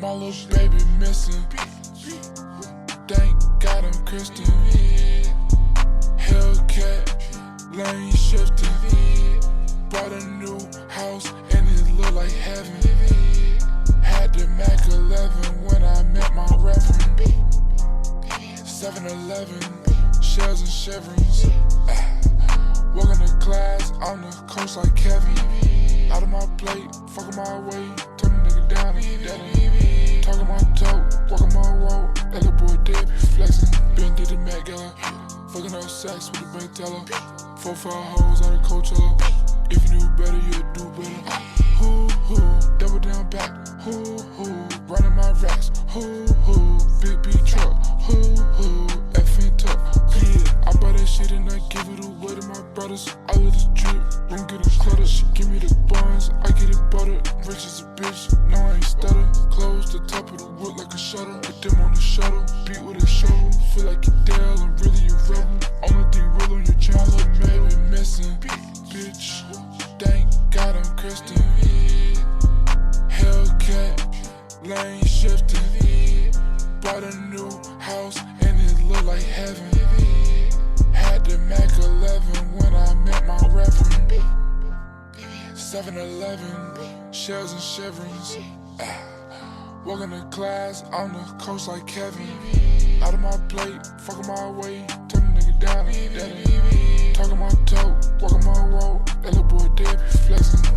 My little baby missing. Thank God I'm Christian. Hellcat, lane shifting. Bought a new house and it look like heaven. Had the Mac 11 when I met my reverend. 7-Eleven, shells and shiverings. Walking to class on the coast like Kevin. Out of my plate, fucking my way, turn the nigga down and get that. Talking my talk, walking my walk. That little boy dead, be flexing. Been did the Met Gala, fucking up sex with the bank teller. 4-5 hoes out of Coachella. If you knew better, you'd do better. Hoo, double down back. Hoo, running my racks. Hoo, big B truck. Hoo, effing tough. Yeah, I buy that shit and I give it away to my brothers. I let it drip, don't get it cluttered. She give me the buns, I get it buttered. Rich as a bitch, no I ain't stutter. Close the top of the wood like a shutter. Put them on the shuttle, beat with a shovel. Feel like you Dale, I'm really a rebel. Only thing real on your channel, maybe missing. Bitch, thank God I'm Christian. Hellcat, lane shifting. Bought a new house and it look like heaven. Had the Mac 11 when I met my reverend. 7-Eleven, shells and shiverings. Walking to class on the coast like Kevin. Out of my plate, fucking my way, turn the nigga down and get that. Talking my talk, walking my walk. That little boy dead, be flexing.